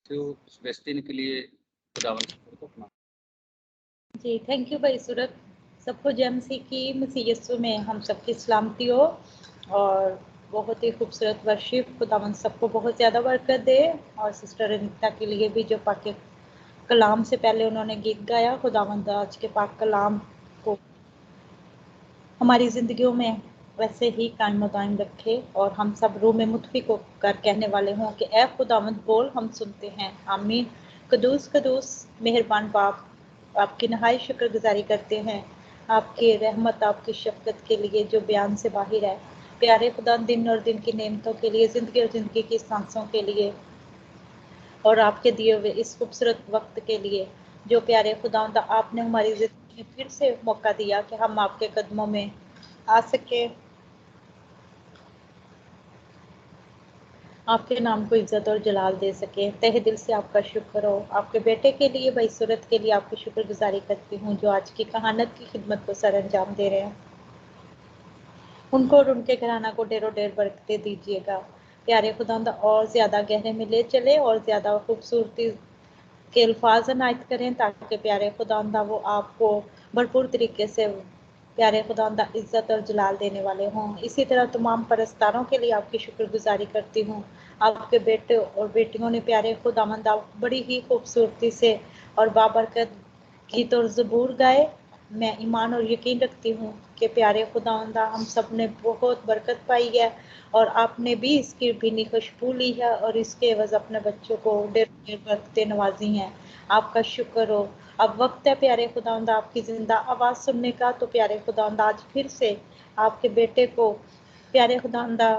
Westin के लिए खुदावंद को अपना। जी थैंक यू भाई सूरत। सबको जमसी की मसीह यीशु में हम सबकी सलामती हो और बहुत ही खूबसूरत वर्शिप खुदावंद सबको बहुत ज़्यादा बरकत दे। और सिस्टर अनीता के लिए भी जो पाक कलाम से पहले उन्होंने गीत गाया, खुदावंद आज के पाक कलाम को हमारी ज़िंदगियों में वैसे ही कायम दायम रखे और हम सब रूह में मुतफिक होकर कहने वाले हों कि ए खुदावंद बोल, हम सुनते हैं। आमीन। कदूस कदूस मेहरबान बाप, आपकी नहाई शुक्रगुजारी करते हैं आपकी रहमत आपकी शफकत के लिए जो बयान से बाहर है। प्यारे खुदा, दिन और दिन की नेमतों के लिए, ज़िंदगी और ज़िंदगी की सांसों के लिए और आपके दिए हुए इस खूबसूरत वक्त के लिए जो प्यारे खुदावंद आपने हमारी ज़िंदगी में फिर से मौका दिया कि हम आपके कदमों में आ सके, आपके नाम को इज्जत और जलाल दे सके। तहे दिल से आपका शुक्र हो। आपके बेटे के लिए, भाई सूरत के लिए आपकी शुक्रगुजारी करती हूँ जो आज की कहानत की खिदमत को सर अंजाम दे रहे हैं। उनको और उनके घराना को ढेरों ढेर बरकतें दीजिएगा। प्यारे खुदावंद और ज़्यादा गहरे में ले चले और ज़्यादा खूबसूरती के अल्फाज अनायत करें ताकि प्यारे खुदावंदा वो आपको भरपूर तरीके से प्यारे खुदावंदा इज्जत और जलाल देने वाले हों। इसी तरह तमाम परस्तारों के लिए आपकी शुक्रगुजारी करती हूँ। आपके बेटे और बेटियों ने प्यारे खुदावंदा बड़ी ही खूबसूरती से और बाबरकत गीत और ज़बूर गाए। मैं ईमान और यकीन रखती हूँ कि प्यारे खुदावंदा हम सब ने बहुत बरकत पाई है और आपने भी इसकी भीनी खुशबू ली है और इसके एवज अपने बच्चों को ढेर ढेर बरकतें नवाजी हैं। आपका शुक्र हो। अब वक्त है प्यारे खुदावंदा आपकी जिंदा आवाज़ सुनने का। तो प्यारे खुदावंदा आज फिर से आपके बेटे को प्यारे खुदावंदा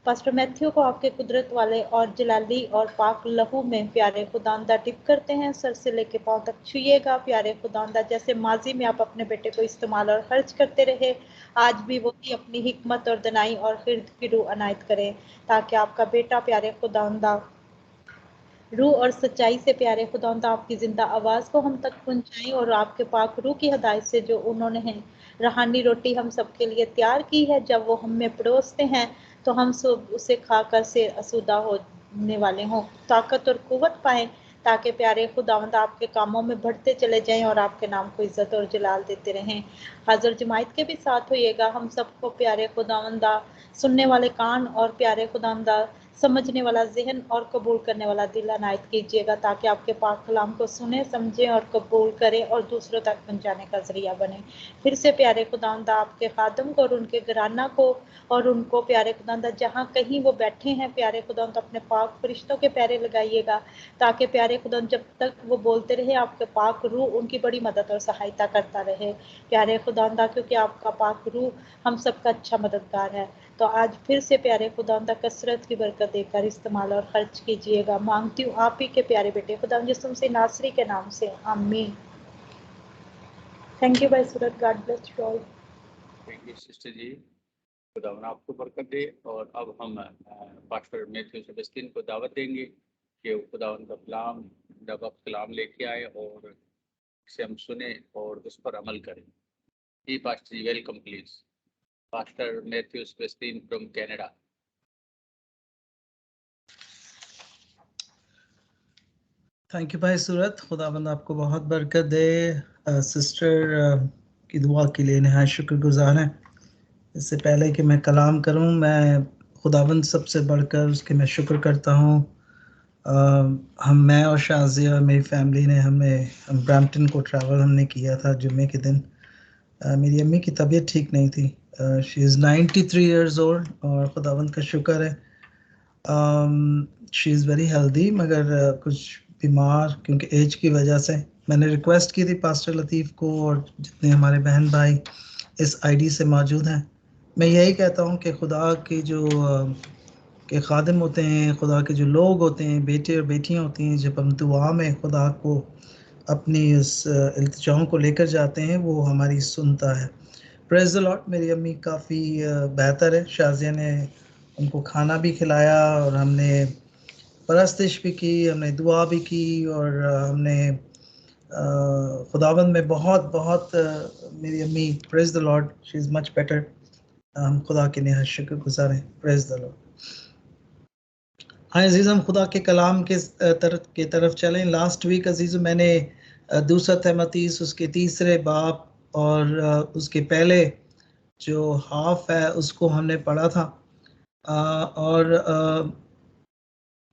पास्टर मैथ्यू को आपके कुदरत वाले और जलाली और पाक लहू में प्यारे खुदावंदा टिप करते हैं, सर से लेके पाँव तक छुइएगा। प्यारे खुदावंदा जैसे माजी में आप अपने बेटे को इस्तेमाल और खर्च करते रहे, आज भी वही अपनी हिकमत और दनाई और खिरद की रूह अनायत करें ताकि आपका बेटा प्यारे खुदावंदा रूह और सच्चाई से प्यारे खुदावंदा आपकी जिंदा आवाज़ को हम तक पहुंचाएं और आपके पाक रूह की हदायत से जो उन्होंने रूहानी रोटी हम सबके लिए तैयार की है, जब वो हम में परोसते हैं तो हम सब उसे खाकर से आसूदा होने वाले हों, ताकत और कुव्वत पाएं ताकि प्यारे खुदावंद आपके कामों में बढ़ते चले जाएं और आपके नाम को इज्जत और जलाल देते रहें। हाजिर जमायत के भी साथ होइएगा। हम सबको प्यारे खुदावंदा सुनने वाले कान और प्यारे खुदावंदा समझने वाला जहन और कबूल करने वाला दिल अनायत कीजिएगा ताकि आपके पाक कलाम को सुने, समझें और कबूल करें और दूसरों तक पहुंचाने का जरिया बने। फिर से प्यारे खुदावंदा आपके खादम को और उनके घराना को और उनको प्यारे खुदावंदा जहाँ कहीं वो बैठे हैं प्यारे खुदावंदा अपने पाक फरिश्तों के पैरे लगाइएगा ताकि प्यारे खुदावंद जब तक वो बोलते रहे आपके पाक रूह उनकी बड़ी मदद और सहायता करता रहे प्यारे खुदावंदा, क्योंकि आपका पाक रूह हम सबका अच्छा मददगार है। तो आज फिर से प्यारे खुदावंदा कसरत की बरकत देकर इस्तेमाल और खर्च कीजिएगा। मांगती हूँ आप ही के प्यारे बेटे खुदा यीशु मसीह नासरी के नाम से, आमीन। थैंक यू भाई Surat, God bless you all. Thank you sister जी, खुदावन आपको बरकत दे। और अब हम पास्टर मैथ्यू सेबेस्टियन को दावत देंगे कि वो खुदावन का कलाम जब आप कलाम लेके आए और इसे हम सुने और उस पर अमल करें। जी पास्टर जी, welcome please. Pastor Matthew Sebastian from Canada. Thank you भाई सूरत, खुदावंद आपको बहुत बरकत दे। सिस्टर की दुआ के लिए नहायत शुक्रगुजार हैं। इससे पहले कि मैं कलाम करूं, मैं खुदावंद सबसे बढ़कर उसके मैं शुक्र करता हूं। मैं और शाजिया और मेरी फैमिली ने हम ब्रैम्पटन को ट्रैवल हमने किया था जुम्मे के दिन। मेरी अम्मी की तबीयत ठीक नहीं थी। शी इज़ 93 इयर्स ओल्ड और खुदावंद का शुक्र है शी इज़ वेरी हेल्दी, मगर कुछ बीमार क्योंकि एज की वजह से। मैंने रिक्वेस्ट की थी पास्टर लतीफ़ को और जितने हमारे बहन भाई इस आईडी से मौजूद हैं, मैं यही कहता हूँ कि खुदा के जो के खादिम होते हैं, खुदा के जो लोग होते हैं, बेटे और बेटियाँ होती हैं, जब हम दुआ में खुदा को अपनी उस इल्तिजाओं को लेकर जाते हैं वो हमारी सुनता है। Praise the Lord. मेरी अम्मी काफ़ी बेहतर है। शाजिया ने उनको खाना भी खिलाया और हमने परस्तिश भी की, हमने दुआ भी की और हमने खुदावंद में बहुत बहुत मेरी अम्मी, praise the Lord, she is much better. हम खुदा के नहायत शुक्रगुज़ार हैं। Praise the Lord. हाँ अजीज़, हम खुदा के कलाम के तरफ चलें। लास्ट वीक अजीज़ मैंने दूसरा तीमुथियुस उसके तीसरे बाब और उसके पहले जो हाफ है उसको हमने पढ़ा था। और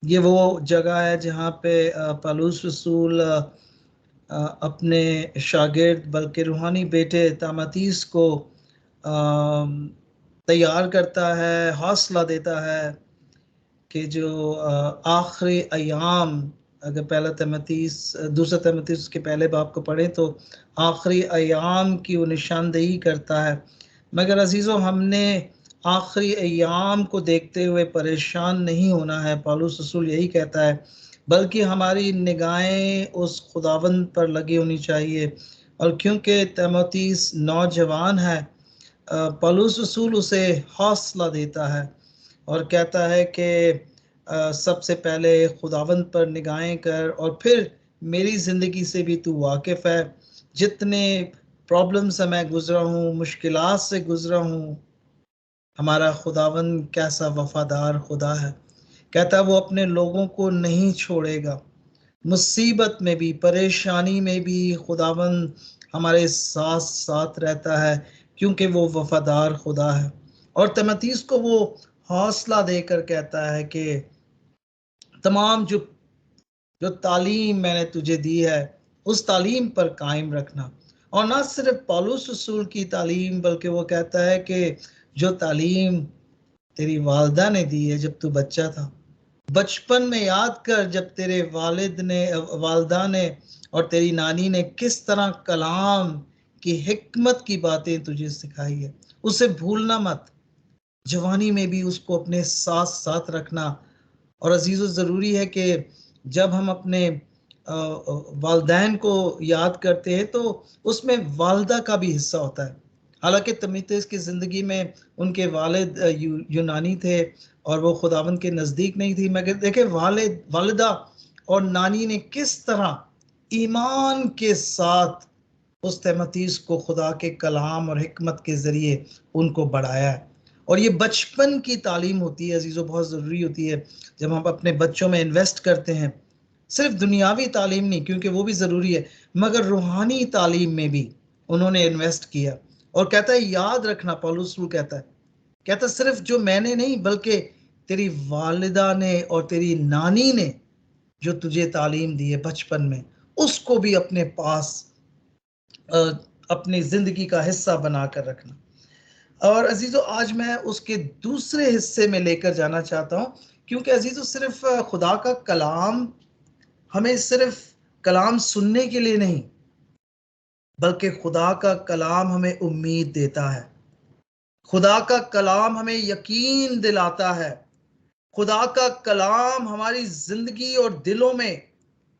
ये वो जगह है जहाँ पे पौलुस रसूल अपने शागिर्द बल्कि रूहानी बेटे तीमुथियुस को तैयार करता है, हौसला देता है कि जो आखिरी अयाम, अगर पहला तीमुथियुस दूसरा तीमुथियुस के पहले बाब को पढ़े तो आखिरी अयाम की वो निशानदेही करता है। मगर अजीज़ों, हमने आखिरी अयाम को देखते हुए परेशान नहीं होना है। पौलुस रसूल यही कहता है, बल्कि हमारी निगाहें उस खुदावंद पर लगी होनी चाहिए। और क्योंकि तीमुथियुस नौजवान है, पौलुस रसूल उसे हौसला देता है और कहता है कि सबसे पहले खुदावंद पर निगाहें कर और फिर मेरी ज़िंदगी से भी तू वाकिफ़ है। जितने प्रॉब्लम से मैं गुज़रा हूँ, मुश्किलात से गुज़रा हूँ, हमारा खुदावंद कैसा वफ़ादार खुदा है। कहता है वो अपने लोगों को नहीं छोड़ेगा। मुसीबत में भी, परेशानी में भी खुदावंद हमारे साथ साथ रहता है, क्योंकि वो वफ़ादार खुदा है। और तीमुथियुस को वो हौसला देकर कहता है कि तमाम जो जो तालीम मैंने तुझे दी है उस तालीम पर कायम रखना। और ना सिर्फ पौलुस रसूल की तालीम, बल्कि वो कहता है कि जो तालीम तेरी वालदा ने दी है जब तू बच्चा था, बचपन में याद कर जब तेरे वालदा ने और तेरी नानी ने किस तरह कलाम की हिकमत की बातें तुझे सिखाई है, उसे भूलना मत। जवानी में भी उसको अपने साथ साथ रखना। और अजीज़ों, ज़रूरी है कि जब हम अपने वालदैन को याद करते हैं तो उसमें वालदा का भी हिस्सा होता है। हालांकि तीमुथियुस की ज़िंदगी में उनके वालिद यूनानी थे और वो खुदावंद के नज़दीक नहीं थी, मगर देखे वालिदा और नानी ने किस तरह ईमान के साथ उस तीमुथियुस को खुदा के कलाम और हिकमत के ज़रिए उनको बढ़ाया है। और ये बचपन की तालीम होती है अजीज़ों, बहुत ज़रूरी होती है जब हम अपने बच्चों में इन्वेस्ट करते हैं। सिर्फ दुनियावी तालीम नहीं, क्योंकि वो भी ज़रूरी है, मगर रूहानी तालीम में भी उन्होंने इन्वेस्ट किया। और कहता है याद रखना, पौलुस रसूल कहता सिर्फ जो मैंने नहीं, बल्कि तेरी वालिदा ने और तेरी नानी ने जो तुझे तालीम दी है बचपन में, उसको भी अपने पास अपनी ज़िंदगी का हिस्सा बनाकर रखना। और अजीज़ों, आज मैं उसके दूसरे हिस्से में लेकर जाना चाहता हूँ, क्योंकि अजीज़ों सिर्फ खुदा का कलाम हमें सिर्फ कलाम सुनने के लिए नहीं, बल्कि खुदा का कलाम हमें उम्मीद देता है। खुदा का कलाम हमें यकीन दिलाता है। खुदा का कलाम हमारी जिंदगी और दिलों में,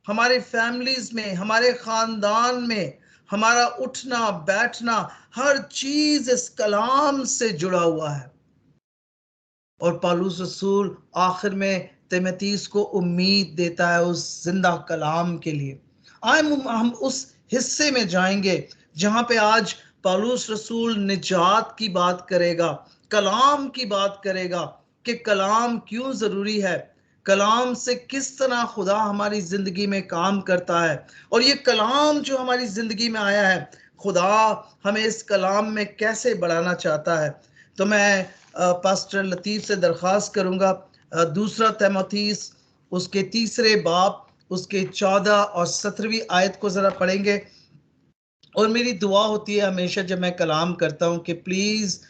हमारे फैमिलीज में, हमारे खानदान में, हमारा उठना बैठना, हर चीज इस कलाम से जुड़ा हुआ है। और पौलुस रसूल आखिर में तीमुथियुस को उम्मीद देता है उस जिंदा कलाम के लिए। हम उस हिस्से में जाएंगे जहां पे आज पौलुस रसूल निजात की बात करेगा, कलाम की बात करेगा कि कलाम क्यों जरूरी है, कलाम से किस तरह खुदा हमारी जिंदगी में काम करता है, और ये कलाम जो हमारी जिंदगी में आया है, खुदा हमें इस कलाम में कैसे बढ़ाना चाहता है। तो मैं पास्टर लतीफ़ से दरख्वास्त करूंगा, दूसरा तीमुथियुस उसके तीसरे बाब उसके 14 और 17वीं आयत को जरा पढ़ेंगे। और मेरी दुआ होती है हमेशा जब मैं कलाम करता हूं कि प्लीज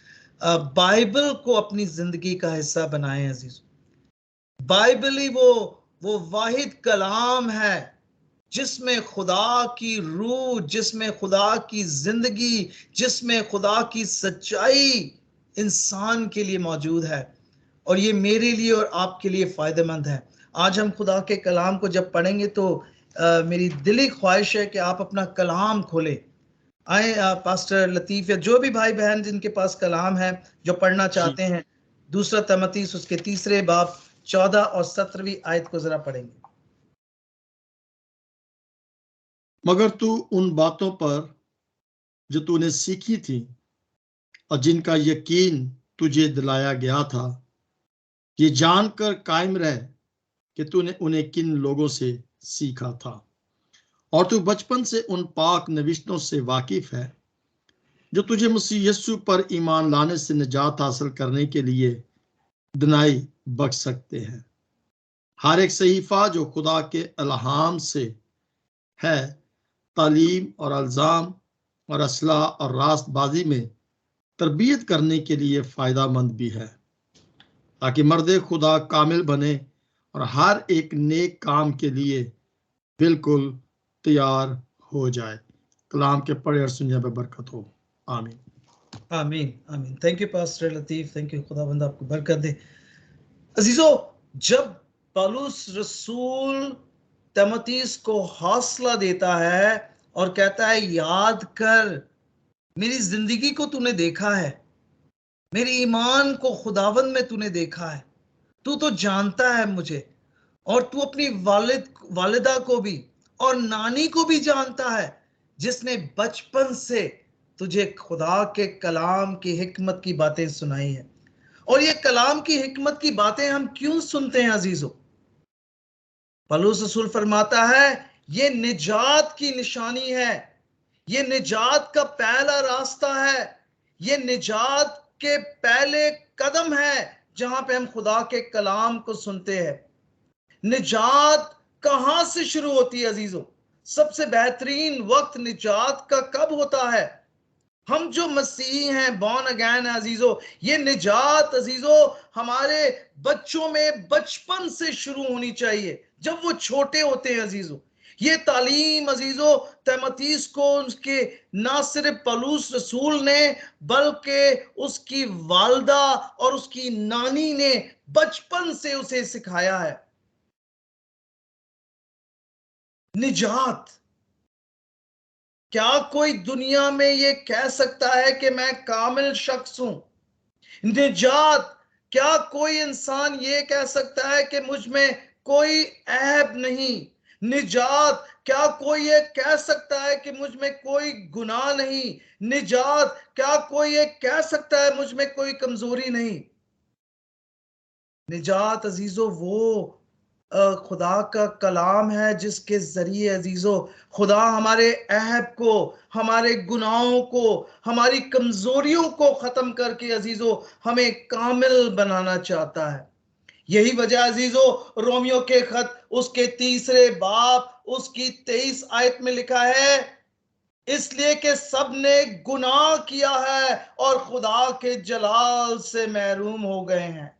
बाइबल को अपनी जिंदगी का हिस्सा बनाएं अजीज। बाइबल ही वो वाहिद कलाम है जिसमें खुदा की रूह, जिसमें खुदा की जिंदगी, जिसमें खुदा की सच्चाई इंसान के लिए मौजूद है। और ये मेरे लिए और आपके लिए फ़ायदेमंद है। आज हम खुदा के कलाम को जब पढ़ेंगे तो मेरी दिली ख्वाहिश है कि आप अपना कलाम खोलें। आए पास्टर लतीफ़ या जो भी भाई बहन जिनके पास कलाम है जो पढ़ना चाहते हैं, दूसरा तीमुथियुस उसके तीसरे बाब 14 और 17वीं आयत को जरा पढ़ेंगे। मगर तू उन बातों पर जो तूने सीखी थी और जिनका यकीन तुझे दिलाया गया था, ये जानकर कायम रह कि तूने उन्हें किन लोगों से सीखा था, और तू बचपन से उन पाक नविश्तों से वाकिफ है जो तुझे मसीह यस्सु पर ईमान लाने से निजात हासिल करने के लिए दिनाई बख्श सकते हैं। हर एक सहीफा जो खुदा के इल्हाम से है, तालीम और अल्जाम और असलाह और रास्तबाजी में तरबियत करने के लिए फायदामंद भी है, ताकि मर्द खुदा कामिल बने और हर एक नेक काम के लिए बिल्कुल तैयार हो जाए। कलाम के पढ़े और सुनने पर बरकत हो। आमीन आमीन आमीन। Thank you pastor Latif, thank you. खुदावंद आपको बरकत दे। अजीजों, जब पौलुस रसूल तीमुथियुस को हौसला देता है और कहता है याद कर, मेरी जिंदगी को तूने देखा है, मेरे ईमान को खुदावंद में तूने देखा है, तू तो जानता है मुझे, और तू अपनी वालिदा को भी और नानी को भी जानता है, जिसने बचपन से तुझे खुदा के कलाम की हिकमत की बातें सुनाई है। और ये कलाम की हिकमत की बातें हम क्यों सुनते हैं अजीजों? पौलुस रसूल फरमाता है ये निजात की निशानी है, ये निजात का पहला रास्ता है, ये निजात के पहले कदम है जहां पे हम खुदा के कलाम को सुनते हैं। निजात कहां से शुरू होती है अजीजों? सबसे बेहतरीन वक्त निजात का कब होता है? हम जो मसीही हैं, बॉर्न अगेन है अजीजों, ये निजात अजीजों हमारे बच्चों में बचपन से शुरू होनी चाहिए, जब वो छोटे होते हैं अजीजों। ये तालीम अजीजों तीमुथियुस को उसके ना सिर्फ पौलुस रसूल ने बल्कि उसकी वालदा और उसकी नानी ने बचपन से उसे सिखाया है। निजात, क्या कोई दुनिया में ये कह सकता है कि मैं कामिल शख्स हूं? निजात, क्या कोई इंसान ये कह सकता है कि मुझ में कोई ऐब नहीं? निजात, क्या कोई ये कह सकता है कि मुझ में कोई गुनाह नहीं? निजात, क्या कोई ये कह सकता है मुझ में कोई कमजोरी नहीं? निजात अजीजों वो खुदा का कलाम है जिसके जरिए अजीजों खुदा हमारे ऐब को, हमारे गुनाहों को, हमारी कमजोरियों को खत्म करके अजीजों हमें कामिल बनाना चाहता है। यही वजह अजीजों रोमियो के खत उसके 3 बाब उसकी 23 आयत में लिखा है, इसलिए कि सब ने गुनाह किया है और खुदा के जलाल से महरूम हो गए हैं।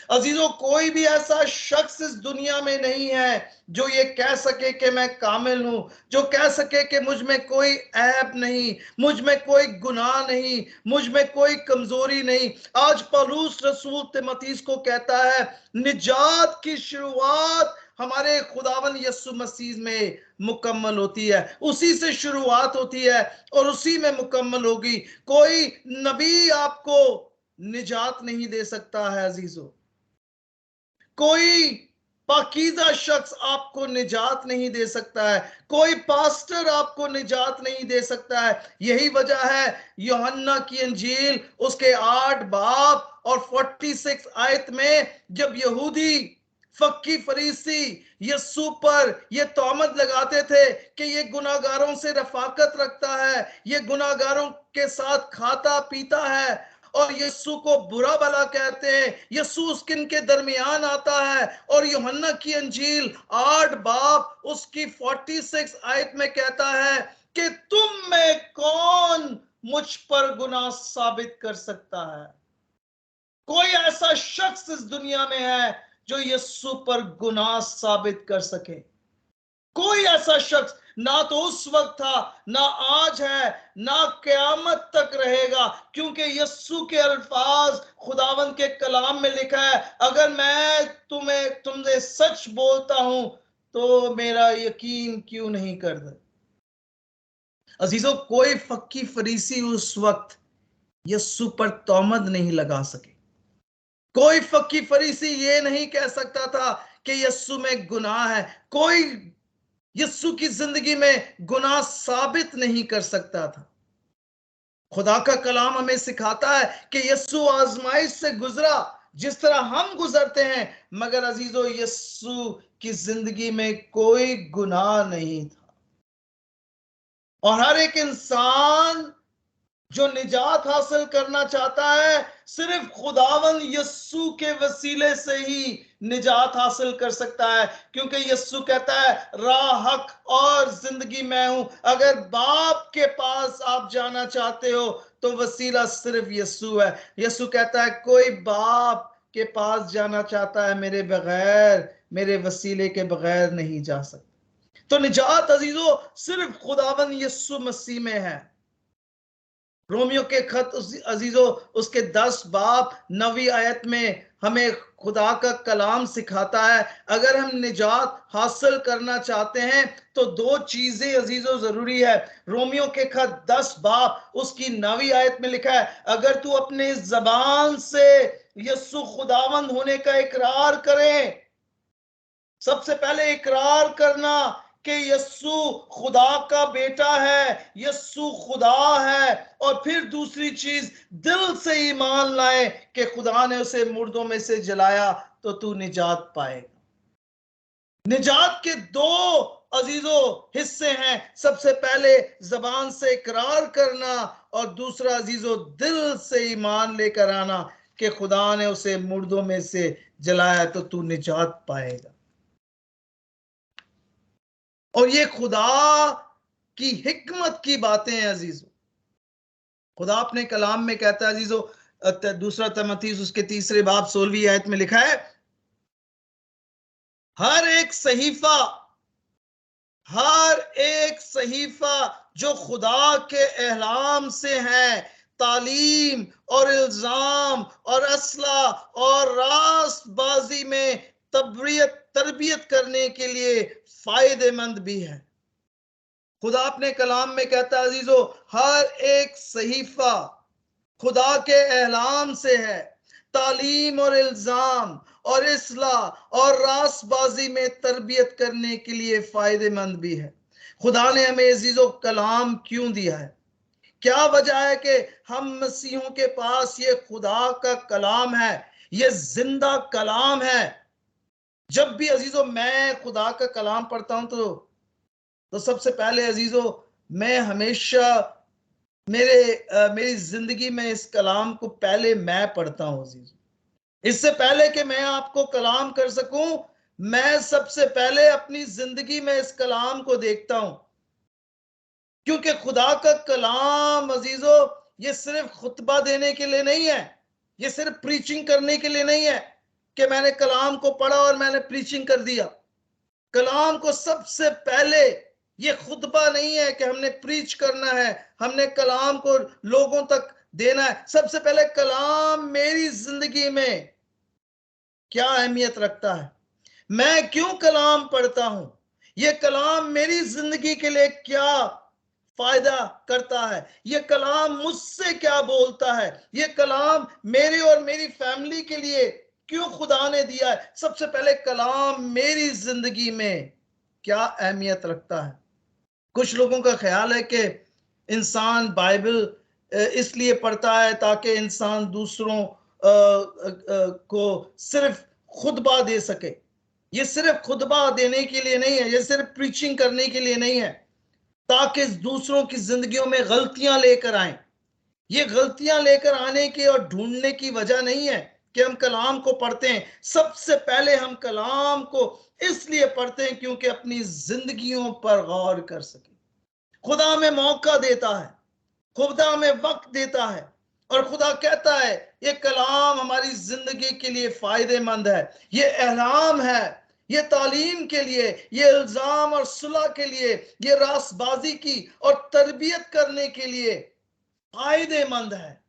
अजीजों, कोई भी ऐसा शख्स इस दुनिया में नहीं है जो ये कह सके कि मैं कामिल हूं, जो कह सके कि मुझ में कोई ऐब नहीं, मुझ में कोई गुनाह नहीं, मुझ में कोई कमजोरी नहीं। आज पौलुस रसूल तीमुथियुस को कहता है निजात की शुरुआत हमारे खुदावन यीशु मसीह में मुकम्मल होती है, उसी से शुरुआत होती है और उसी में मुकम्मल होगी। कोई नबी आपको निजात नहीं दे सकता है अजीजों, कोई पाकीज़ा शख्स आपको निजात नहीं दे सकता है, कोई पास्टर आपको निजात नहीं दे सकता है। यही वजह है यूहन्ना की इंजील उसके 8 बाब और 46 आयत में जब यहूदी फक्की फरीसी यीशु पर ये तोहमत लगाते थे कि ये गुनाहगारों से रफाकत रखता है, ये गुनाहगारों के साथ खाता पीता है और यीशु को बुरा भला कहते हैं, यीशु उसके के दरमियान आता है, और यूहन्ना की अंजील 8 बाब उसकी 46 आयत में कहता है कि तुम में कौन मुझ पर गुनाह साबित कर सकता है? कोई ऐसा शख्स इस दुनिया में है जो यीशु पर गुनाह साबित कर सके? कोई ऐसा शख्स ना तो उस वक्त था, ना आज है, ना क़यामत तक रहेगा, क्योंकि यीशु के अल्फाज खुदावंद के कलाम में लिखा है, अगर मैं तुमसे सच बोलता हूं तो मेरा यकीन क्यों नहीं करते? अजीजों, कोई फक्की फरीसी उस वक्त यीशु पर तोहमत नहीं लगा सके। कोई फक्की फरीसी ये नहीं कह सकता था कि यीशु में गुनाह है। कोई यीशु की जिंदगी में गुनाह साबित नहीं कर सकता था। खुदा का कलाम हमें सिखाता है कि यीशु आजमाइश से गुजरा, जिस तरह हम गुजरते हैं, मगर अजीजों यीशु की जिंदगी में कोई गुनाह नहीं था। और हर एक इंसान जो निजात हासिल करना चाहता है, सिर्फ खुदावन यीशु के वसीले से ही निजात हासिल कर सकता है, क्योंकि यीशु कहता है राह, हक और जिंदगी मैं हूं। अगर बाप के पास आप जाना चाहते हो तो वसीला सिर्फ यीशु है। यीशु कहता है कोई बाप के पास जाना चाहता है मेरे बगैर, मेरे वसीले के बगैर नहीं जा सकता। तो निजात अजीजों सिर्फ खुदावन यीशु मसीह में है। रोमियो के खत अजीजों उसके 10 बाब 9वीं आयत में हमें खुदा का कलाम सिखाता है, अगर हम निजात हासिल करना चाहते हैं तो 2 चीजें अजीजों जरूरी है। रोमियो के खत 10 बाब उसकी 9वीं आयत में लिखा है, अगर तू अपने जबान से यीशु खुदावंद होने का इकरार करें, सबसे पहले इकरार करना कि यीशु खुदा का बेटा है, यीशु खुदा है, और फिर दूसरी चीज दिल से ईमान लाए कि खुदा ने उसे मुर्दों में से जलाया, तो तू निजात पाएगा। निजात के 2 अजीजों हिस्से हैं, सबसे पहले जबान से इकरार करना और दूसरा अजीजों दिल से ईमान लेकर आना कि खुदा ने उसे मुर्दों में से जलाया, तो तू निजात पाएगा। और ये खुदा की हिकमत की बातें हैं अजीजों। खुदा अपने कलाम में कहता है अजीजों, 2 तिमुथी उसके 3 बाब 16वीं आयत में लिखा है, हर एक सहीफा जो खुदा के एहलाम से है, तालीम और इल्जाम और असला और रास्तबाजी में तरबियत करने के लिए फायदेमंद भी है। खुदा अपने कलाम में कहता है अजीजों, हर एक सहीफा खुदा के एहलाम से है, तालीम और इल्जाम और इस्लाह और रास्तबाजी में तरबियत करने के लिए फायदेमंद भी है। खुदा ने हमें अजीजों कलाम क्यों दिया है? क्या वजह है कि हम मसीहों के पास ये खुदा का कलाम है, ये जिंदा कलाम है। जब भी अजीजों मैं खुदा का कलाम पढ़ता हूं तो सबसे पहले अजीजों मैं हमेशा मेरी जिंदगी में इस कलाम को पहले मैं पढ़ता हूं अजीजों। इससे पहले कि मैं आपको कलाम कर सकूं, मैं सबसे पहले अपनी जिंदगी में इस कलाम को देखता हूं, क्योंकि खुदा का कलाम अजीजों ये सिर्फ खुतबा देने के लिए नहीं है, ये सिर्फ प्रीचिंग करने के लिए नहीं है कि मैंने कलाम को पढ़ा और मैंने प्रीचिंग कर दिया। कलाम को सबसे पहले ये खुतबा नहीं है कि हमने प्रीच करना है, हमने कलाम को लोगों तक देना है। सबसे पहले कलाम मेरी जिंदगी में क्या अहमियत रखता है, मैं क्यों कलाम पढ़ता हूं, ये कलाम मेरी जिंदगी के लिए क्या फायदा करता है, ये कलाम मुझसे क्या बोलता है, ये कलाम मेरे और मेरी फैमिली के लिए क्यों खुदा ने दिया है। सबसे पहले कलाम मेरी जिंदगी में क्या अहमियत रखता है। कुछ लोगों का ख्याल है कि इंसान बाइबल इसलिए पढ़ता है ताकि इंसान दूसरों को सिर्फ खुतबा दे सके। ये सिर्फ खुतबा देने के लिए नहीं है, ये सिर्फ प्रीचिंग करने के लिए नहीं है, ताकि दूसरों की जिंदगियों में गलतियां लेकर आए। ये गलतियां लेकर आने की और ढूंढने की वजह नहीं है कि हम कलाम को पढ़ते हैं। सबसे पहले हम कलाम को इसलिए पढ़ते हैं क्योंकि अपनी जिंदगियों पर गौर कर सके। खुदा हमें मौका देता है, खुदा हमें वक्त देता है, और खुदा कहता है ये कलाम हमारी जिंदगी के लिए फायदेमंद है, ये एहलाम है, ये तालीम के लिए, ये इल्जाम और सुलह के लिए, ये रास्तबाजी की और तरबियत करने के लिए फायदेमंद है।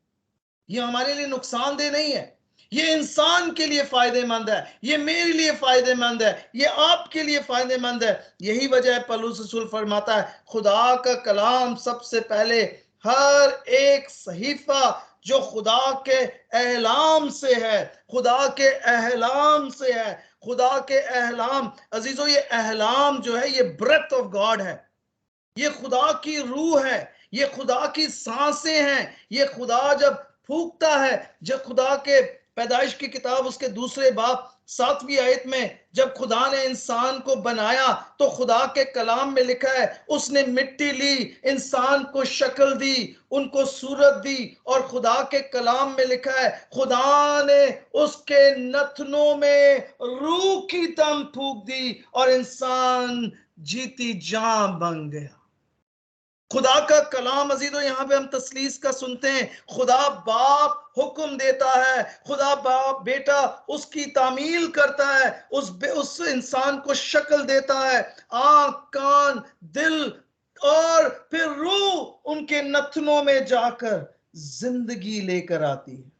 ये हमारे लिए नुकसानदेह नहीं है, ये इंसान के लिए फायदेमंद है, ये मेरे लिए फायदेमंद है, ये आपके लिए फायदेमंद है। यही वजह है पौलुस रसूल फरमाता है खुदा का कलाम सबसे पहले हर एक सहीफा जो खुदा के एहलाम से है, खुदा के एहलाम से है, खुदा के एहलाम अजीजों, ये एहलाम जो है ये ब्रेथ ऑफ गॉड है, ये खुदा की रूह है, ये खुदा की सांसें हैं। ये खुदा जब फूकता है, जब खुदा के पैदाइश की किताब उसके दूसरे बाब 7वीं आयत में जब खुदा ने इंसान को बनाया तो खुदा के कलाम में लिखा है उसने मिट्टी ली, इंसान को शक्ल दी, उनको सूरत दी, और खुदा के कलाम में लिखा है खुदा ने उसके नथनों में रूह की दम फूंक दी और इंसान जीती जान बन गया। खुदा का कलाम अजीजों, यहाँ पे हम तसलीस का सुनते हैं, खुदा बाप हुक्म देता है, खुदा बाप बेटा उसकी तामील करता है, उस इंसान को शक्ल देता है, आंख कान दिल और फिर रूह उनके नथनों में जाकर जिंदगी लेकर आती है।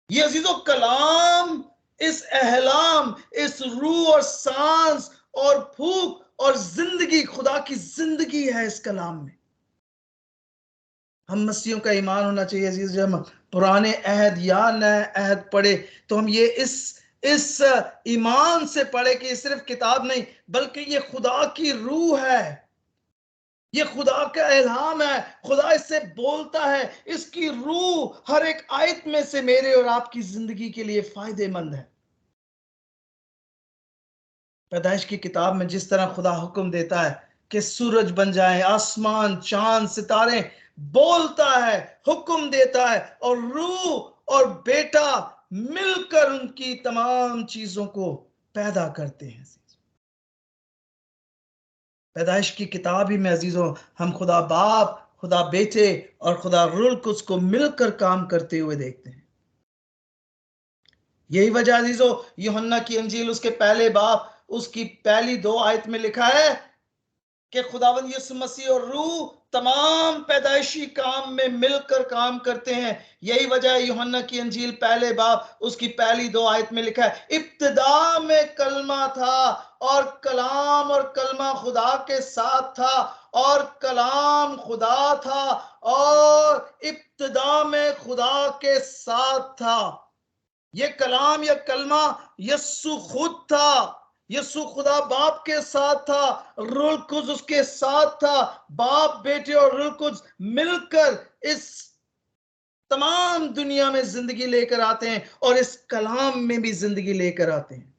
ये अजीजों कलाम, इस एहलाम, इस रूह और सांस और फूक और जिंदगी, खुदा की जिंदगी है इस कलाम में। हम मसीहों का ईमान होना चाहिए अजीज, जब हम पुराने अहद या नए अहद पढ़े तो हम ये इस ईमान से पढ़े कि ये सिर्फ किताब नहीं बल्कि ये खुदा की रूह है, ये खुदा का इल्हाम है, खुदा इससे बोलता है, इसकी रूह हर एक आयत में से मेरे और आपकी जिंदगी के लिए फायदेमंद है। पैदाइश की किताब में जिस तरह खुदा हुक्म देता है कि सूरज बन जाए, आसमान चांद सितारे, बोलता है, हुक्म देता है, और रूह और बेटा मिलकर उनकी तमाम चीजों को पैदा करते हैं। पैदाइश की किताब ही में अजीजों हम खुदा बाप, खुदा बेटे और खुदा रूह कुद्स को मिलकर काम करते हुए देखते हैं। यही वजह अजीजों यूहन्ना की अंजील उसके पहले बाप उसकी पहली 2 आयत में लिखा है कि खुदावंद यीशु मसीह और रूह तमाम पैदाइशी काम में मिलकर काम करते हैं। यही वजह है यूहन्ना की अंजील पहले बाब उसकी पहली 2 आयत में लिखा है इब्तिदा में कलमा था और कलाम और कलमा खुदा के साथ था और कलाम खुदा था और इब्तिदा में खुदा के साथ था। ये कलाम या कलमा यस्सु खुद था, यस्सु खुदा बाप के साथ था, रूह कुद्स उसके साथ था, बाप बेटे और रूह कुद्स मिलकर इस तमाम दुनिया में जिंदगी लेकर आते हैं और इस कलाम में भी जिंदगी लेकर आते हैं।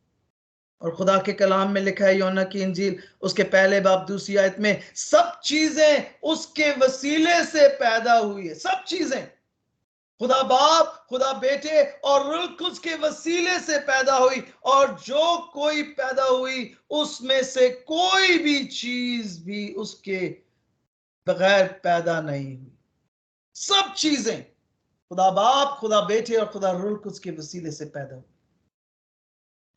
और खुदा के कलाम में लिखा है यूहन्ना की इंजील उसके पहले बाब दूसरी आयत में सब चीजें उसके वसीले से पैदा हुई है। सब चीजें खुदा बाप, खुदा बेटे और रूह कुद्स के वसीले से पैदा हुई, और जो कोई पैदा हुई उसमें से कोई भी चीज भी उसके बगैर पैदा नहीं हुई। सब चीजें खुदा बाप, खुदा बेटे और खुदा रूह कुद्स के वसीले से पैदा हुई।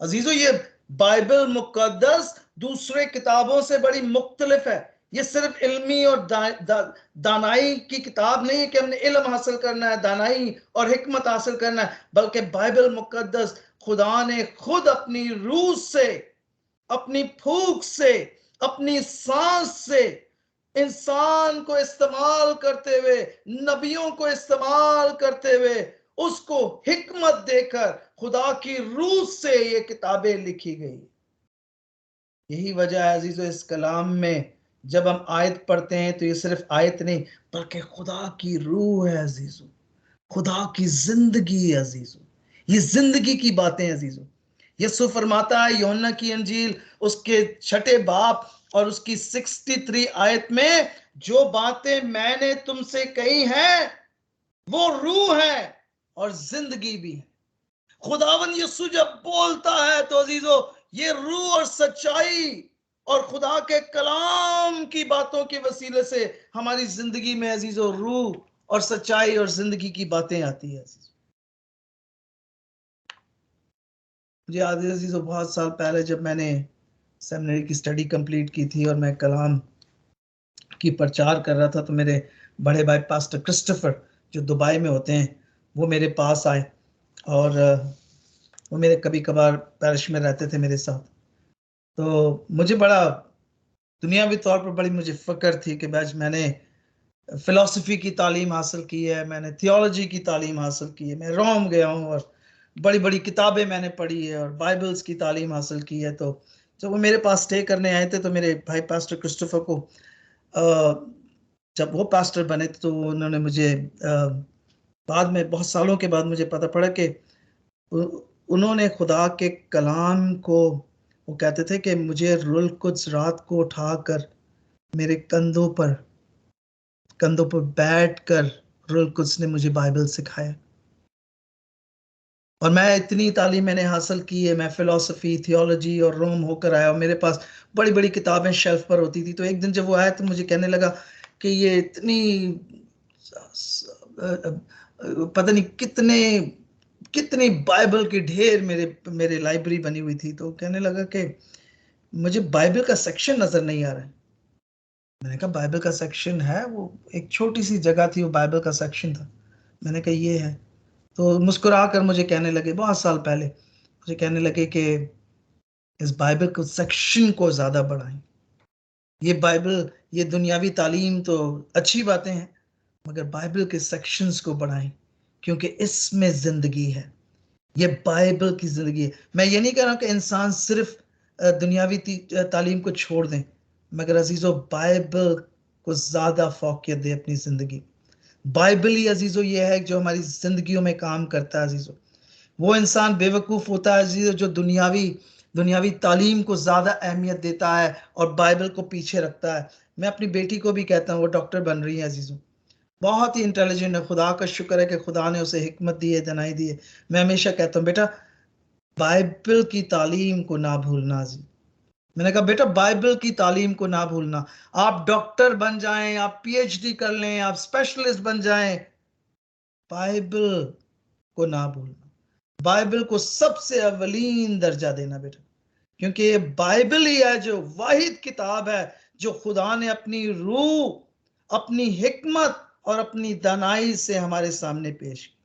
अजीजों, ये बाइबल मुकद्दस दूसरे किताबों से बड़ी मुख्तलिफ है। ये सिर्फ इल्मी और दानाई की किताब नहीं है कि हमने इल्म हासिल करना है, दानाई और हिकमत हासिल करना है, बल्कि बाइबल मुकद्दस खुदा ने खुद अपनी रूह से, अपनी फूंक से, अपनी सांस से इंसान को इस्तेमाल करते हुए, नबियों को इस्तेमाल करते हुए, उसको हिकमत देकर खुदा की रूह से ये किताबें लिखी गई। यही वजह है अजीजों, इस कलाम में जब हम आयत पढ़ते हैं तो ये सिर्फ आयत नहीं बल्कि खुदा की रूह है अजीजों, खुदा की जिंदगी है अजीजों, ये जिंदगी की बातें अजीजों। यीशु फरमाता है यूहन्ना की अंजील उसके 6 बाब और उसकी 63 आयत में, जो बातें मैंने तुमसे कही हैं वो रूह है और जिंदगी भी है। खुदावन यीशु जब बोलता है तो अजीजों ये रूह और सच्चाई और खुदा के कलाम की बातों के वसीले से हमारी जिंदगी में अजीजों रूह और सच्चाई और जिंदगी की बातें आती है। मुझे याद है अजीजों, बहुत साल पहले जब मैंने सेमिनरी की स्टडी कंप्लीट की थी और मैं कलाम की प्रचार कर रहा था तो मेरे बड़े भाई पास्टर क्रिस्टोफर जो दुबई में होते हैं वो मेरे पास आए और वो मेरे कभी कभार पैरिश में रहते थे मेरे साथ। तो मुझे बड़ा दुनियावी तौर पर बड़ी मुझे फ़क्र थी कि बैज मैंने फ़िलासफ़ी की तालीम हासिल की है, मैंने थियोलॉजी की तालीम हासिल की है, मैं रोम गया हूँ और बड़ी बड़ी किताबें मैंने पढ़ी है और बाइबल्स की तालीम हासिल की है। तो जब वो मेरे पास स्टे करने आए थे तो मेरे भाई पास्टर क्रिस्टोफर को जब वो पास्टर बने तो उन्होंने मुझे बाद में बहुत सालों के बाद मुझे पता पड़ा कि उन्होंने खुदा के कलाम को, वो कहते थे कि मुझे रुल कुछ रात को उठाकर मेरे कंधों पर बैठकर रुल कुछ ने मुझे बाइबल सिखाया। और मैं इतनी तालीम मैंने हासिल की है, मैं फिलोसफी, थियोलॉजी और रोम होकर आया, और मेरे पास बड़ी बड़ी किताबें शेल्फ पर होती थी। तो एक दिन जब वो आया तो मुझे कहने लगा कि ये इतनी पता नहीं कितनी बाइबल के ढेर मेरे लाइब्रेरी बनी हुई थी। तो कहने लगा कि मुझे बाइबल का सेक्शन नजर नहीं आ रहा है। मैंने कहा बाइबल का सेक्शन है, वो एक छोटी सी जगह थी, वो बाइबल का सेक्शन था। मैंने कहा ये है। तो मुस्कुरा कर मुझे कहने लगे, बहुत साल पहले मुझे कहने लगे कि इस बाइबल को सेक्शन को ज्यादा बढ़ाएं। ये बाइबल, ये दुनियावी तालीम तो अच्छी बातें हैं, मगर बाइबल के सेक्शंस को बढ़ाएं, क्योंकि इसमें जिंदगी है। ये बाइबल की जिंदगी है। मैं ये नहीं कह रहा कि इंसान सिर्फ दुनियावी तालीम को छोड़ दें, मगर अजीजों बाइबल को ज्यादा फोकियत दे अपनी जिंदगी। बाइबल ही अजीजों ये है जो हमारी जिंदगियों में काम करता है अजीजों। वो इंसान बेवकूफ होता है अजीजों जो दुनियावी तालीम को ज्यादा अहमियत देता है और बाइबल को पीछे रखता है। मैं अपनी बेटी को भी कहता हूँ, वो डॉक्टर बन रही है अजीजों, बहुत ही इंटेलिजेंट है। खुदा का शुक्र है कि खुदा ने उसे हिकमत दी है, दनाई दी है। मैं हमेशा कहता हूँ बेटा बाइबल की तालीम को ना भूलना जी। मैंने कहा बेटा बाइबल की तालीम को ना भूलना। आप डॉक्टर बन जाएं, आप पीएचडी कर लें, आप स्पेशलिस्ट बन जाएं, बाइबल को ना भूलना। बाइबल को सबसे अवलीन दर्जा देना बेटा, क्योंकि ये बाइबल ही है जो वाहिद किताब है जो खुदा ने अपनी रूह, अपनी हिकमत और अपनी दानाई से हमारे सामने पेश की।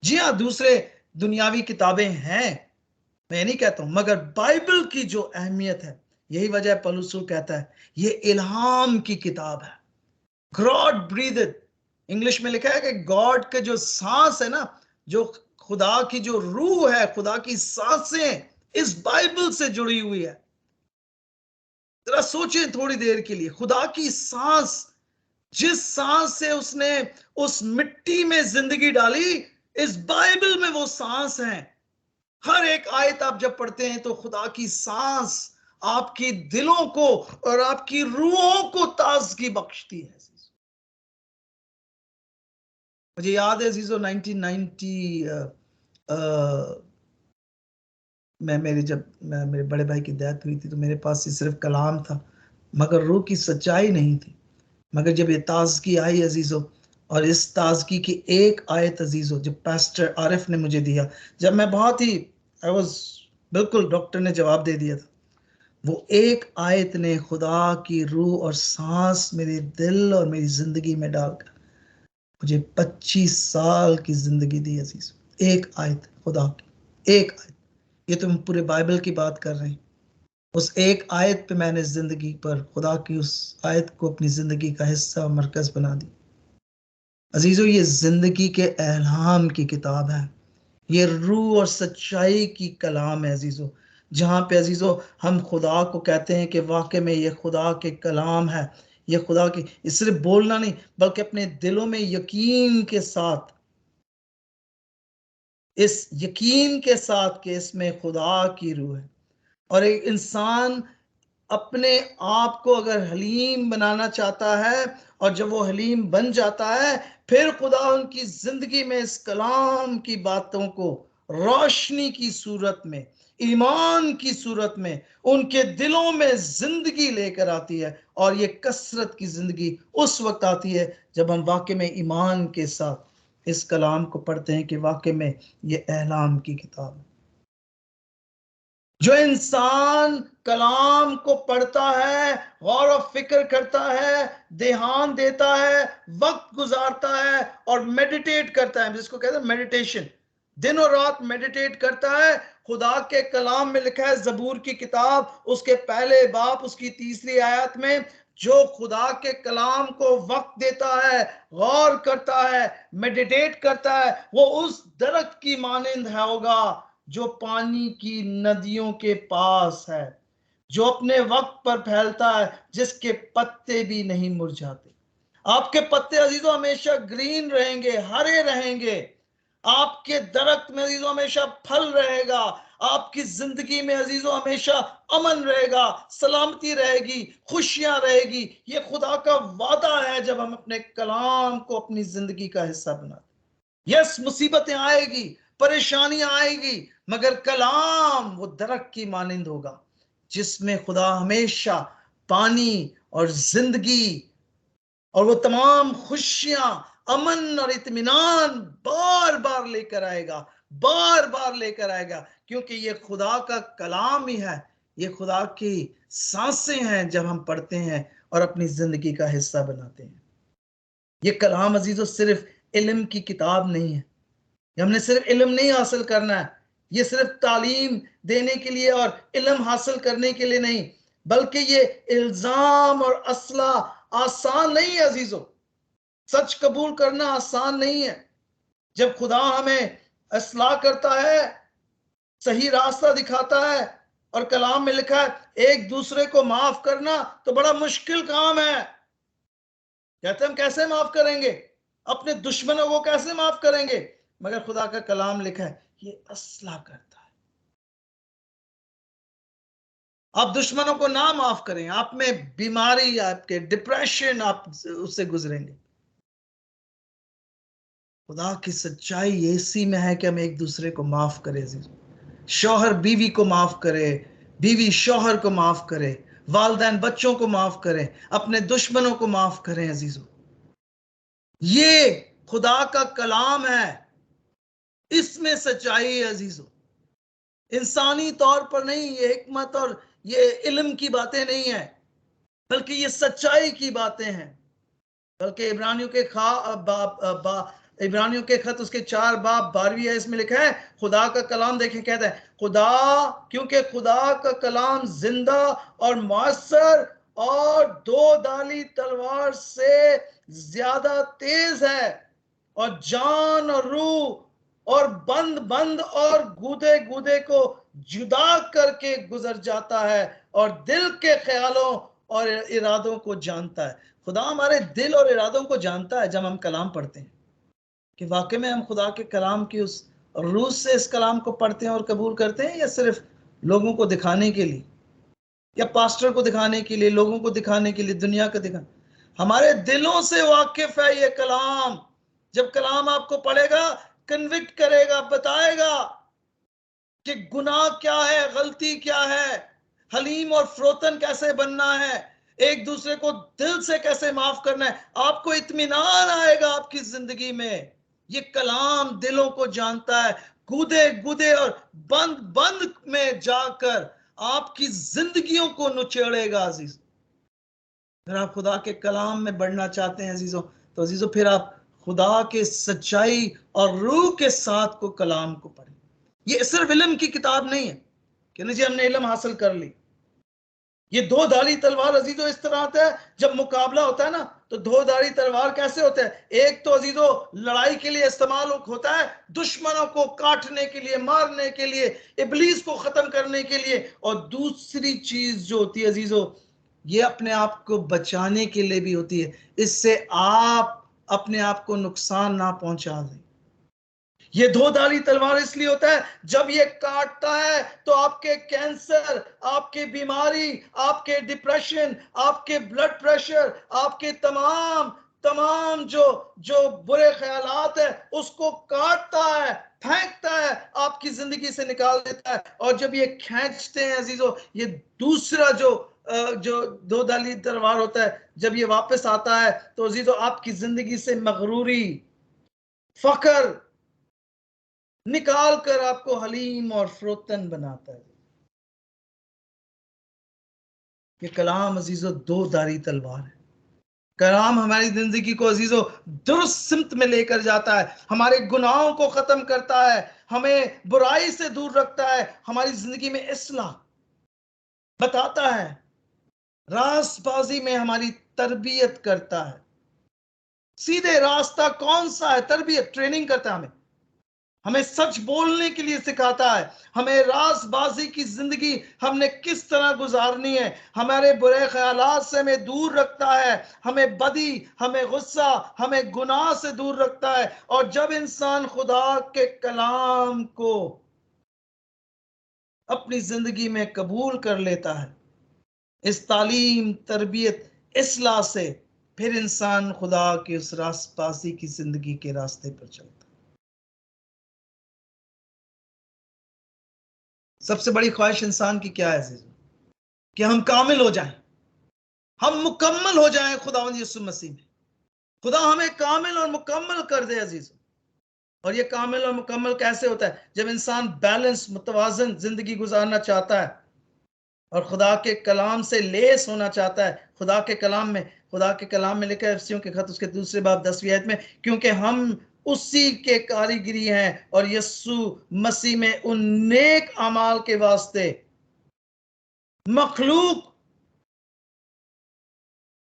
जी हाँ, दूसरे दुनियावी किताबें हैं, मैं नहीं कहता हूं, मगर बाइबल की जो अहमियत है, यही वजह पौलुस कहता है ये इल्हाम की किताब है, गॉड ब्रीथड। इंग्लिश में लिखा है कि गॉड के जो सांस है ना, जो खुदा की जो रूह है, खुदा की सांसें इस बाइबल से जुड़ी हुई है। जरा सोचें थोड़ी देर के लिए, खुदा की सांस, जिस सांस से उसने उस मिट्टी में जिंदगी डाली, इस बाइबल में वो सांस है। हर एक आयत आप जब पढ़ते हैं तो खुदा की सांस आपकी दिलों को और आपकी रूहों को ताजगी बख्शती है। मुझे याद है अजीजों 1990 मेरे बड़े भाई की डेथ हुई थी, तो मेरे पास सिर्फ कलाम था, मगर रूह की सच्चाई नहीं थी। मगर जब ये ताजगी आई अजीजों, और इस ताजगी की एक आयत अजीजों जब पास्टर आरिफ ने मुझे दिया, जब मैं बहुत ही बिल्कुल डॉक्टर ने जवाब दे दिया था, वो एक आयत ने खुदा की रूह और सांस मेरे दिल और मेरी जिंदगी में डालकर मुझे 25 साल की जिंदगी दी अजीज। एक आयत, खुदा की एक आयत। ये तो हम पूरे बाइबल की बात कर रहे हैं। उस एक आयत पे मैंने जिंदगी पर खुदा की उस आयत को अपनी जिंदगी का हिस्सा मरकज बना दी। अजीजों ये जिंदगी के एल्हाम की किताब है, ये रूह और सच्चाई की कलाम है अजीजों, जहां पे अजीजों हम खुदा को कहते हैं कि वाकई में ये खुदा के कलाम है। ये खुदा की, इस सिर्फ बोलना नहीं बल्कि अपने दिलों में यकीन के साथ, इस यकीन के साथ कि इसमें खुदा की रूह है। और एक इंसान अपने आप को अगर हलीम बनाना चाहता है, और जब वो हलीम बन जाता है, फिर खुदा उनकी जिंदगी में इस कलाम की बातों को रोशनी की सूरत में, ईमान की सूरत में उनके दिलों में जिंदगी लेकर आती है। और ये कसरत की जिंदगी उस वक्त आती है जब हम वाकई में ईमान के साथ इस कलाम को पढ़ते हैं कि वाकई में ये एलाम की किताब है। जो इंसान कलाम को पढ़ता है, गौर और फिक्र करता है, ध्यान देता है, वक्त गुजारता है और मेडिटेट करता है, जिसको कहते हैं मेडिटेशन, दिन और रात मेडिटेट करता है। खुदा के कलाम में लिखा है, जबूर की किताब उसके पहले बाब उसकी 3री आयत में, जो खुदा के कलाम को वक्त देता है, गौर करता है, मेडिटेट करता है, वो उस दरख्त की मानिंद है होगा जो पानी की नदियों के पास है, जो अपने वक्त पर फैलता है, जिसके पत्ते भी नहीं मुरझाते। आपके पत्ते अजीजों हमेशा ग्रीन रहेंगे, हरे रहेंगे। आपके दरख्त में अजीजों हमेशा फल रहेगा, आपकी जिंदगी में अजीजों हमेशा अमन रहेगा, सलामती रहेगी, खुशियां रहेगी। ये खुदा का वादा है जब हम अपने कलाम को अपनी जिंदगी का हिस्सा बनाते। यस, मुसीबतें आएगी, परेशानियां आएगी, मगर कलाम वो दरख्त की मानिंद होगा जिसमें खुदा हमेशा पानी और जिंदगी और वो तमाम खुशियां, अमन और इत्मीनान बार बार लेकर आएगा, बार बार लेकर आएगा, क्योंकि ये खुदा का कलाम ही है, ये खुदा की सांसें हैं जब हम पढ़ते हैं और अपनी जिंदगी का हिस्सा बनाते हैं। ये कलाम अजीजों सिर्फ इल्म की किताब नहीं है, हमने सिर्फ इल्म नहीं हासिल करना है, ये सिर्फ तालीम देने के लिए और इल्म हासिल करने के लिए नहीं, बल्कि ये इल्जाम और असला आसान नहीं है अजीजों। सच कबूल करना आसान नहीं है। जब खुदा हमें असलाह करता है, सही रास्ता दिखाता है, और कलाम में लिखा है एक दूसरे को माफ करना, तो बड़ा मुश्किल काम है। कहते हम कैसे माफ करेंगे, अपने दुश्मनों को कैसे माफ करेंगे, मगर खुदा का कलाम लिखा है ये असला करता है। आप दुश्मनों को ना माफ करें, आप में बीमारी, आपके डिप्रेशन, आप उससे गुजरेंगे। खुदा की सच्चाई ऐसी में है कि हम एक दूसरे को माफ करें। शौहर बीवी को माफ करे, बीवी शौहर को माफ करे, वालिदैन बच्चों को माफ करें, अपने दुश्मनों को माफ करें। अजीजों, ये खुदा का कलाम है, इसमें सच्चाई है। अजीजों, इंसानी तौर पर नहीं, ये हिकमत और ये इल्म की बातें नहीं है, बल्कि ये सच्चाई की बातें हैं। बल्कि इब्रानियों के खत उसके 4 बाब 12वीं है, इसमें लिखा है खुदा का कलाम, देखें कहता है क्योंकि खुदा का कलाम जिंदा और मुअस्सर और 2 धारी तलवार से ज्यादा तेज है, और जान और रूह और बंद और गूदे गूदे को जुदा करके गुजर जाता है, और दिल के ख्यालों और इरादों को जानता है। खुदा हमारे दिल और इरादों को जानता है। जब हम कलाम पढ़ते हैं कि वाकई में हम खुदा के कलाम की उस रूह से इस कलाम को पढ़ते हैं और कबूल करते हैं, या सिर्फ लोगों को दिखाने के लिए, या पास्टर को दिखाने के लिए, लोगों को दिखाने के लिए, दुनिया को दिखाने। हमारे दिलों से वाकिफ है ये कलाम। जब कलाम आपको पढ़ेगा, कन्विक्ट करेगा, बताएगा कि गुनाह क्या है, गलती क्या है, हलीम और फ्रोतन कैसे बनना है, एक दूसरे को दिल से कैसे माफ करना है। आपको इत्मीनान आएगा आपकी जिंदगी में। ये कलाम दिलों को जानता है, कूदे गुदे और बंद में जाकर आपकी जिंदगियों को नुचेड़ेगा। अजीज, अगर आप खुदा के कलाम में बढ़ना चाहते हैं अजीजों, तो अजीजों फिर आप खुदा के सच्चाई और रूह के साथ को कलाम को पढ़ें। ये सिर्फ इल्म की किताब नहीं है कि नहीं जी हमने इल्म हासिल कर ली। ये 2 धारी तलवार अजीजों इस तरह आता है, जब मुकाबला होता है ना, तो 2 धारी तलवार कैसे होता है? एक तो अजीजों लड़ाई के लिए इस्तेमाल होता है, दुश्मनों को काटने के लिए, मारने के लिए, इब्लीस को खत्म करने के लिए, और दूसरी चीज जो होती है अजीजों, ये अपने आप को बचाने के लिए भी होती है, इससे आप अपने आप को नुकसान ना पहुंचा दें। ये 2 धारी तलवार इसलिए होता है, जब ये काटता है तो आपके कैंसर, आपके बीमारी, आपके डिप्रेशन, आपके ब्लड प्रेशर, आपके तमाम जो बुरे ख्यालात है, उसको काटता है, फेंकता है, आपकी जिंदगी से निकाल देता है। और जब ये खींचते हैं अजीजों, ये दूसरा जो 2 धारी तलवार होता है, जब ये वापस आता है तो अजीजों आपकी जिंदगी से मगरूरी, फकर निकाल कर आपको हलीम और फ्रोतन बनाता है। ये कलाम अजीजों 2 धारी तलवार है। कलाम हमारी जिंदगी को अजीजों दुरुस्त सिमत में लेकर जाता है, हमारे गुनाहों को खत्म करता है, हमें बुराई से दूर रखता है, हमारी जिंदगी में इस्लाह बताता है, रास्तबाजी में हमारी तरबियत करता है। सीधे रास्ता कौन सा है? तरबियत, ट्रेनिंग करता है हमें। हमें सच बोलने के लिए सिखाता है, हमें रासबाजी की जिंदगी हमने किस तरह गुजारनी है, हमारे बुरे ख्यालात से हमें दूर रखता है, हमें बदी, हमें गुस्सा, हमें गुनाह से दूर रखता है। और जब इंसान खुदा के कलाम को अपनी जिंदगी में कबूल कर लेता है, इस तालीम, तरबियत, इस्लाह से, फिर इंसान खुदा की उस रासबाजी की जिंदगी के रास्ते पर चलता है। सबसे बड़ी ख्वाहिश इंसान की क्या है अजीजों? कि हम कामिल हो जाएं, हम मुकम्मल हो जाएं खुदावंद यीशु मसीह में। खुदा हमें कामिल और मुकम्मल कर दे अजीजों। और ये कामिल और मुकम्मल कैसे होता है? जब इंसान बैलेंस, मुतवाजन जिंदगी गुजारना चाहता है और खुदा के कलाम से लेस होना चाहता है। खुदा के कलाम में लिखा है एफिसियों के खत उसके 2 बाब 10वीं आयत में, क्योंकि हम उसी के कारीगरी हैं और यीशु मसीह में उन नेक अमाल के वास्ते मखलूक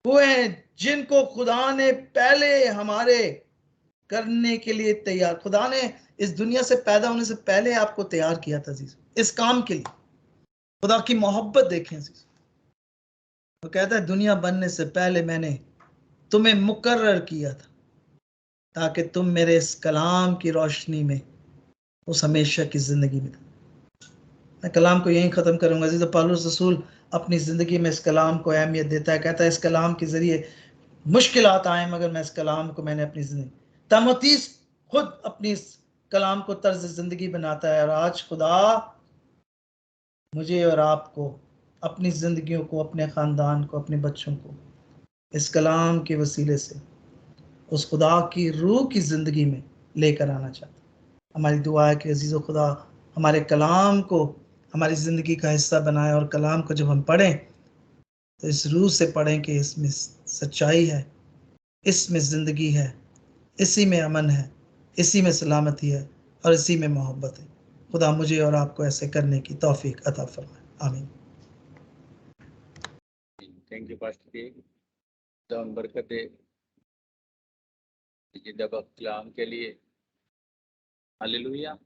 हुए हैं जिनको खुदा ने पहले हमारे करने के लिए तैयार, खुदा ने इस दुनिया से पैदा होने से पहले आपको तैयार किया था अजीज, इस काम के लिए। खुदा की मोहब्बत देखें अजीज, वो कहता है दुनिया बनने से पहले मैंने तुम्हें मुकर्रर किया था ताकि तुम मेरे इस कलाम की रोशनी में उस हमेशा की जिंदगी में। मैं कलाम को यहीं खत्म करूंगा अजीज। पौलुस रसूल अपनी जिंदगी में इस कलाम को अहमियत देता है, कहता है इस कलाम के जरिए मुश्किलात आए मगर मैं इस कलाम को मैंने अपनी जिंदगी, तमोतीस खुद अपनी इस कलाम को तर्ज जिंदगी बनाता है। और आज खुदा मुझे और आपको अपनी जिंदगियों को, अपने खानदान को, अपने बच्चों को इस कलाम के वसीले से उस खुदा की रूह की जिंदगी में लेकर आना चाहता है। हमारी दुआ है कि अजीज़ो खुदा हमारे कलाम को हमारी जिंदगी का हिस्सा बनाए और कलाम को जब हम पढ़ें तो इस रूह से पढ़ें कि इसमें सच्चाई है, इसमें जिंदगी है, इसी में अमन है, इसी में सलामती है और इसी में मोहब्बत है। खुदा मुझे और आपको ऐसे करने की तौफीक अता फरमाए। आमीन। थैंक यू पास्टर जी, खुदा बरकत दे जिंदा कलाम के लिए। हालेलुया।